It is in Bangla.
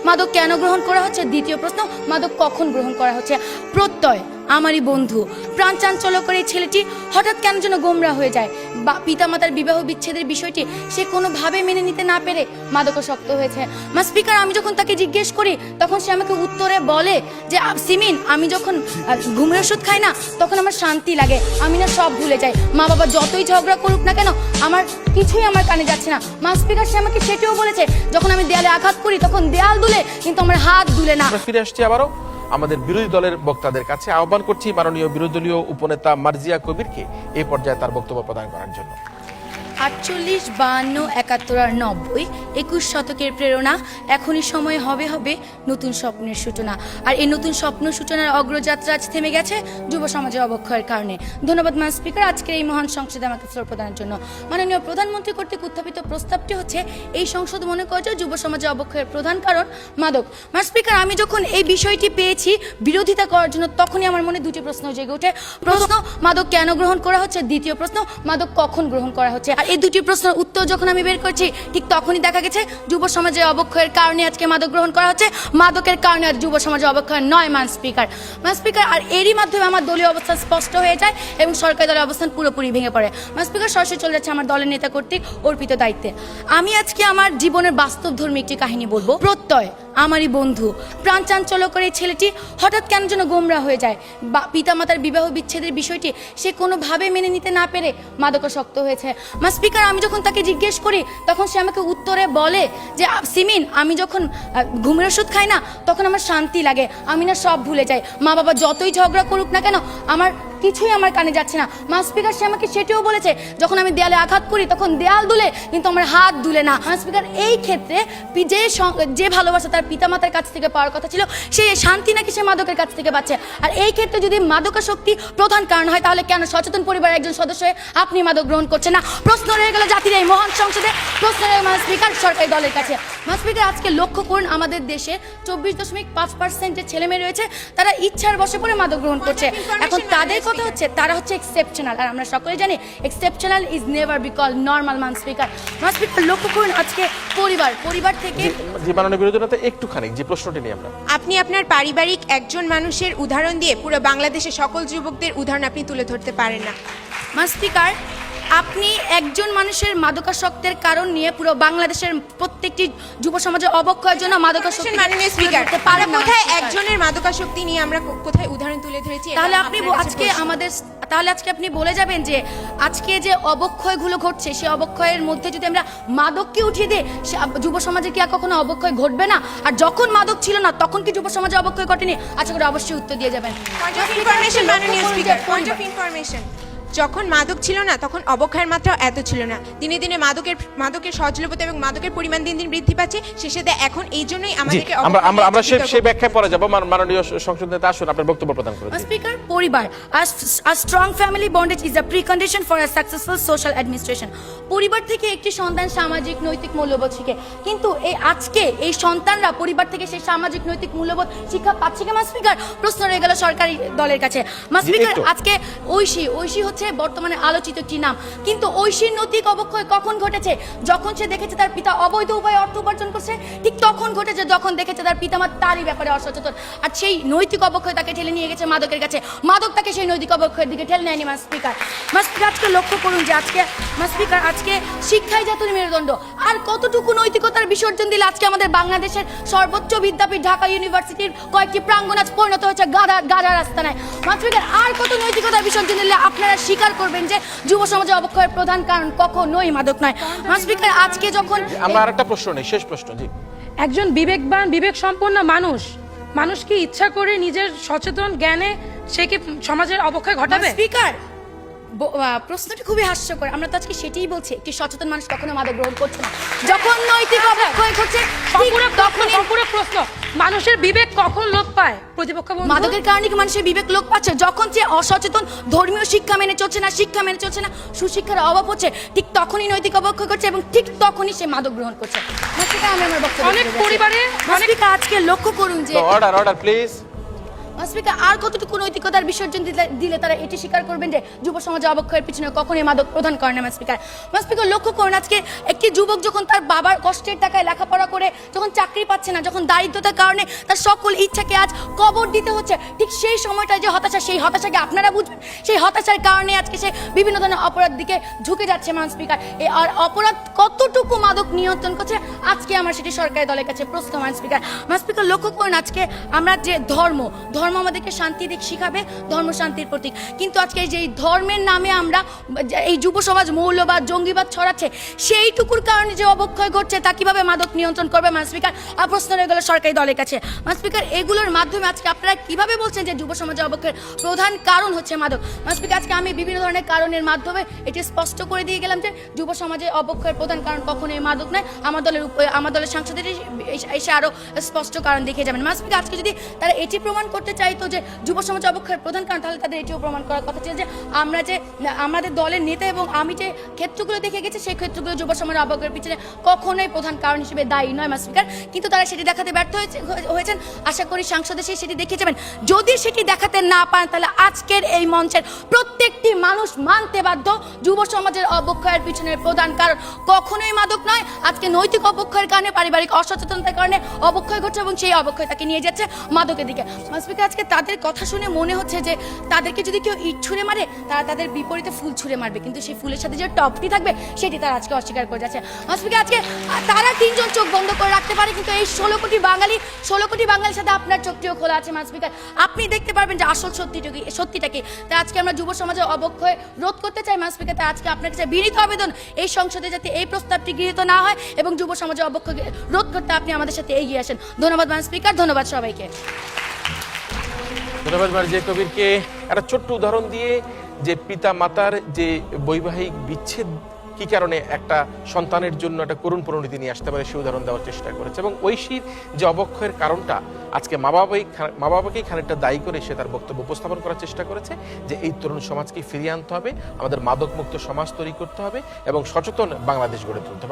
মাদক কেন গ্রহণ করা হচ্ছে, দ্বিতীয় প্রশ্ন মাদক কখন গ্রহণ করা হচ্ছে। প্রত্যয় আমারই বন্ধু, প্রাণ চাঞ্চল্যকর এই ছেলেটি হঠাৎ কেন যেন গোমরা হয়ে যায়। বা পিতামাতার বিবাহ বিচ্ছেদের বিষয়টি সে কোনোভাবে মেনে নিতে না পেরে মাদকাসক্ত হয়েছে। স্পিকার, আমি যখন তাকে জিজ্ঞেস করি তখন সে আমাকে উত্তরে বলে যে সিমিন, আমি যখন ঘুমের ওষুধ খাই না তখন আমার শান্তি লাগে, আমি না সব ভুলে যাই। মা বাবা যতই ঝগড়া করুক না কেন আমার কিছুই আমার কানে যাচ্ছে না। স্পিকার, সে আমাকে সেটিও বলেছে যখন আমি দেয়ালে আঘাত করি তখন দেয়াল দুলে কিন্তু আমার হাত দুলে না। ফিরে আসছি আবারও আমাদের বিরোধী দলের বক্তাদের কাছে। আহ্বান করছি মাননীয় বিরোধী দলীয় উপনেতা মার্জিয়া কবিরকে এই পর্যায়ে তার বক্তব্য প্রদান করার জন্য। 48, 52, 71 আর 90, 21 শতকের প্রেরণা। এখনই সময় হবে হবে নতুন স্বপ্নের সূচনা। আর এই নতুন স্বপ্ন সূচনার অগ্রযাত্রা আজ থেমে গেছে যুব সমাজের অবক্ষয়ের কারণে। ধন্যবাদ স্পিকার আজকের এই মহান সংসদে আমাকে ফ্লোর প্রদানের জন্য। মাননীয় প্রধানমন্ত্রী কর্তৃক উত্থাপিত প্রস্তাবটি হচ্ছে এই সংসদ মনে করে যে যুব সমাজের অবক্ষয়ের প্রধান কারণ মাদক। স্পিকার, আমি যখন এই বিষয়টি পেয়েছি বিরোধিতা করার জন্য তখনই আমার মনে দুটি প্রশ্ন জেগে ওঠে। প্রশ্ন, মাদক কেন গ্রহণ করা হচ্ছে, দ্বিতীয় প্রশ্ন, মাদক কখন গ্রহণ করা হচ্ছে। এই দুটি প্রশ্নের উত্তর যখন আমি বের করছি ঠিক তখনই দেখা গেছে যুব সমাজের অবক্ষয়ের কারণে আজকে মাদক গ্রহণ করা হচ্ছে, মাদকের কারণে আজ যুব সমাজের অবক্ষয় নয়। স্পিকার, আর এরই মাধ্যমে আমার দলীয় অবস্থান স্পষ্ট হয়ে যায় এবং সরকারি দলের অবস্থান পুরোপুরি ভেঙে পড়ে। স্পিকার, সরাসরি চলে যাচ্ছে আমার দলের নেতা কর্তৃক অর্পিত দায়িত্বে। আমি আজকে আমার জীবনের বাস্তবধর্মী একটি কাহিনী বলবো। প্রত্যয় আমারই বন্ধু, প্রাণ চাঞ্চল্যকর এই ছেলেটি হঠাৎ কেন যেন গোমরা হয়ে যায়। বা পিতামাতার বিবাহ বিচ্ছেদের বিষয়টি সে কোনোভাবে মেনে নিতে না পেরে মাদকাসক্ত হয়েছে। স্পিকার, আমি যখন তাকে জিজ্ঞেস করি তখন সে আমাকে উত্তরে বলে যে সিমিন, আমি যখন ঘুমের ওষুধ খাই না তখন আমার শান্তি লাগে, আমি না সব ভুলে যাই। মা বাবা যতই ঝগড়া করুক না কেন আমার কিছুই আমার কানে যাচ্ছে না। স্পিকার, সে আমাকে সেটিও বলেছে যখন আমি দেয়ালে আঘাত করি তখন দেয়াল দুলে কিন্তু আমার হাত দুলে না। স্পিকার, এই ক্ষেত্রে যে ভালোবাসা তার পিতামাতার কাছ থেকে পাওয়ার কথা ছিল সে শান্তি নাকি সে মাদকের কাছ থেকে পাচ্ছে। আর এই ক্ষেত্রে যদি মাদকাসক্তি প্রধান কারণ হয় তাহলে কেন সচেতন পরিবারের একজন সদস্য হয়ে আপনি মাদক গ্রহণ করছেন না? প্রশ্ন রয়ে গেল জাতির এই মহান সংসদে, প্রশ্ন রয়ে স্পিকার সরকারি দলের কাছে। স্পিকার, আজকে লক্ষ্য করুন আমাদের দেশে 24.5% যে ছেলে মেয়ে রয়েছে তারা ইচ্ছার বশে পড়ে মাদক গ্রহণ করছে। এখন তাদের কথা হচ্ছে তারা হচ্ছে এক্সেপশনাল, আর আমরা সকলে জানি exceptional is never be called normal. Speaker, লক্ষ্য করুন আজকে পরিবার থেকে যে মাননীয় বিরোধী দলনেতা একটুখানি যে প্রশ্নটি নিয়ে আপনি আপনার পারিবারিক একজন মানুষের উদাহরণ দিয়ে পুরো বাংলাদেশের সকল যুবকদের উদাহরণ আপনি তুলে ধরতে পারেন না। স্পিকার, আপনি একজন মানুষের মাদকাসক্তের কারণ নিয়ে পুরো বাংলাদেশের প্রত্যেকটি যুব সমাজের অবক্ষয়ের জন্য মাদকাসক্তি মাননীয় স্পিকার, কোথায় একজনের মাদকাসক্তি নিয়ে আমরা কোথায় উদাহরণ তুলে ধরেছি? তাহলে আজকে আপনি বলে যাবেন যে আজকে যে অবক্ষয়গুলো ঘটছে সেই অবক্ষয়ের মধ্যে যদি আমরা মাদককে উঠিয়ে দিই যুব সমাজে কি আর কখনো অবক্ষয় ঘটবে না? আর যখন মাদক ছিল না তখন কি যুব সমাজে অবক্ষয় ঘটেনি? আশা করি অবশ্যই উত্তর দিয়ে যাবেন। যখন মাদক ছিল না তখন অবক্ষয়ের মাত্রা এত ছিল না। দিনে দিনে মাদকের সহজলভ্যতা এবং মাদকের পরিমাণ দিন দিন বৃদ্ধি পাচ্ছে। শেষে এখন এই জন্যই আমাদেরকে আমরা সেই ব্যাখ্যায় পরে যাব। মাননীয় সংসদ নেতা আসুন আপনার বক্তব্য প্রদান করুন। স্পিকার, পরিবার a strong family bondage is a precondition for a successful social administration. পরিবার থেকে একটি সন্তান সামাজিক নৈতিক মূল্যবোধ শিখে, কিন্তু আজকে এই সন্তানরা পরিবার থেকে সেই সামাজিক নৈতিক মূল্যবোধ শিক্ষা পাচ্ছে কি? স্পিকার, প্রশ্ন রয়ে গেল সরকারি দলের কাছে। স্পিকার, আজকে ঐশী হচ্ছে বর্তমানে আলোচিত একটি নাম, কিন্তু ঐশীর নৈতিক অবক্ষয় কখন ঘটেছে? যখন সে দেখেছে তার পিতা অবৈধ উপায়ে অর্থ উপার্জন করছে, ঠিক তখন ঘটেছে যখন দেখেছে তার পিতামাতা তারই ব্যাপারে অসচেতন। আর সেই নৈতিক অবক্ষয় তাকে ঠেলে নিয়ে গেছে মাদকের কাছে, মাদক তাকে সেই নৈতিক অবক্ষয়ের দিকে ঠেলে নেয়নি। স্পিকার, আজকে লক্ষ্য করুন যে আজকে শিক্ষাই জাতীয় মেরুদণ্ড। আর কতটুকু নৈতিকতার বিসর্জন দিলে আজকে আমাদের বাংলাদেশের সর্বোচ্চ বিদ্যাপীঠ ঢাকা ইউনিভার্সিটির কয়েকটি প্রাঙ্গণ আজ পরিণত হয়েছে গাধা রাস্তায়। স্পিকার, আর কত নৈতিকতার বিসর্জন দিলে আপনারা স্বীকার করবেন যে যুব সমাজের অবক্ষয়ের প্রধান কারণ কখনোই মাদক নয়? স্পিকার, আজকে যখন আমরা আরেকটা প্রশ্ন নেই, শেষ প্রশ্ন। জি, একজন বিবেকবান বিবেক সম্পন্ন মানুষ কি ইচ্ছা করে নিজের সচেতন জ্ঞানে সে কি সমাজের অবক্ষয় ঘটাবে? স্পিকার, প্রশ্নটি খুবই হাস্যকর। আমরা তো আজকে সেটাই বলছি, একটি সচেতন মানুষ কখনো মাদক গ্রহণ করছে না। যখন নৈতিক অবক্ষয় ঘটছে সম্পূর্ণ প্রশ্ন, মানুষের বিবেক কখন লোপ পায়? প্রতিপক্ষ মাদকের কারণে কি মানুষের বিবেক লোপ পাচ্ছে? যখন যে অসচেতন ধর্মীয় শিক্ষা মেনে চলছে না, সুশিক্ষার অভাব হচ্ছে, ঠিক তখনই নৈতিক অবক্ষয় করছে এবং ঠিক তখনই সে মাদক গ্রহণ করছে। আমি আমার বক্তব্য অনেক পরিবারে আজকে লক্ষ্য করুন যে অর্ডার প্লিজ। স্পিকার আর কতটুকু নৈতিকতার বিসর্জন দিলে তারা এটি স্বীকার করবেন যে যুব সমাজে অবক্ষয়ের পিছনে কখনোই মাদক প্রধান কারণ না স্পিকার। স্পিকার লক্ষ্য করুন, আজকে একটি যুবক যখন তার বাবার কষ্টের টাকায় লেখাপড়া করে যখন চাকরি পাচ্ছে না, যখন দারিদ্রতার কারণে তার সকল ইচ্ছাকে আজ কবর দিতে হচ্ছে, ঠিক সেই সময়টায় যে হতাশা, সেই হতাশাকে আপনারা বুঝবেন। সেই হতাশার কারণে আজকে সে বিভিন্ন ধরনের অপরাধ দিকে ঝুঁকে যাচ্ছে মান স্পিকার। আর অপরাধ কতটুকু মাদক নিয়ন্ত্রণ করছে আজকে আমার সেটি সরকারি দলের কাছে প্রশ্ন মান স্পিকার। মান স্পিকার লক্ষ্য করুন, আজকে আমরা যে ধর্ম আমাদেরকে শান্তি দিক শিখাবে, ধর্ম শান্তির প্রতীক, কিন্তু আজকে যে ধর্মের নামে আমরা এই যুব সমাজ মৌলবাদ জঙ্গিবাদ ছড়াচ্ছে, সেইটুকুর কারণে যে অবক্ষয় ঘটছে তা কিভাবে মাদক নিয়ন্ত্রণ করবে মান স্পিকার? আর প্রশ্ন রয়ে গেল সরকারি দলের কাছে মান স্পিকার, এগুলোর মাধ্যমে আজকে আপনারা কিভাবে বলছেন যে যুব সমাজে অবক্ষয়ের প্রধান কারণ হচ্ছে মাদক? মান স্পিকার, আজকে আমি বিভিন্ন ধরনের কারণের মাধ্যমে এটি স্পষ্ট করে দিয়ে গেলাম যে যুব সমাজে অবক্ষয়ের প্রধান কারণ কখনোই মাদক নয়। আমার দলের সাংসদের এসে আরো স্পষ্ট কারণ দেখিয়ে যাবেন। মান স্পিকার, আজকে যদি তারা এটি প্রমাণ করতে চাইতো যে যুব সমাজে অবক্ষয়ের প্রধান কারণ, তাহলে তাদের এটিও প্রমাণ করার কথা ছিল যে আমরা যে আমাদের দলের নেতা এবং আমি যে ক্ষেত্রগুলো দেখে গেছি, সেই ক্ষেত্রগুলো যুব সমাজের অবক্ষয়ের পিছনে কখনোই প্রধান কারণ হিসেবে দায়ী নয় মান স্পিকার। কিন্তু তারা সেটি দেখাতে ব্যর্থ হয়েছেন। আশা করি সাংসদ এসে সেটি দেখিয়ে যাবেন। যদি সেটি দেখাতে না পারেন, তাহলে আজকের এই মঞ্চের প্রত্যেকটি মানুষ মানতে বাধ্য, যুব সমাজের অবক্ষয়ের পিছনের প্রধান কারণ কখনোই মাদক নয়। আজকে নৈতিক অবক্ষয়ের কারণে, পারিবারিক অসচেতনতার কারণে অবক্ষয় ঘটছে এবং সেই অবক্ষয় তাকে নিয়ে যাচ্ছে মাদকের দিকে। স্পিকার, আজকে তাদের কথা শুনে মনে হচ্ছে যে তাদেরকে যদি কেউ ইট ছুঁড়ে মারে, তারা তাদের বিপরীতে ফুল ছুঁড়ে মারবে, কিন্তু সেই ফুলের সাথে যে টপটি থাকবে সেটি তারা আজকে অস্বীকার করে যাচ্ছে। স্পিকার, আজকে তারা তিনজন চোখ বন্ধ করে রাখতে পারে, কিন্তু এই 16 কোটি বাঙালির সাথে আপনার চোখটিও খোলা আছে মান স্পিকার। আপনি দেখতে পারবেন যে আসল সত্যিটা কি। তাই আজকে আমরা যুব সমাজের অবক্ষয় রোধ করতে চাই মান স্পিকার। তাই আজকে আপনার কাছে বিনীত আবেদন, এই সংসদে যাতে এই প্রস্তাবটি গৃহীত না হয় এবং যুব সমাজের অবক্ষয় রোধ করতে আপনি আমাদের সাথে এগিয়ে আসেন। ধন্যবাদ মান স্পিকার, ধন্যবাদ সবাইকে। ধন্যবাদ মার্জিয়া কবিরকে। একটা ছোট্ট উদাহরণ দিয়ে যে পিতা মাতার যে বৈবাহিক বিচ্ছেদ কি কারণে একটা সন্তানের জন্য একটা করুণ পরিণতি নিয়ে আসতে পারে, সেই উদাহরণ দেওয়ার চেষ্টা করেছে। এবং ঐশীর যে অবক্ষয়ের কারণটা আজকে মা বাবাকেই খানিকটা দায়ী করে সে তার বক্তব্য উপস্থাপন করার চেষ্টা করেছে যে এই তরুণ সমাজকে ফিরিয়ে আনতে হবে, আমাদের মাদকমুক্ত সমাজ তৈরি করতে হবে এবং সচেতন বাংলাদেশ গড়ে তুলতে হবে।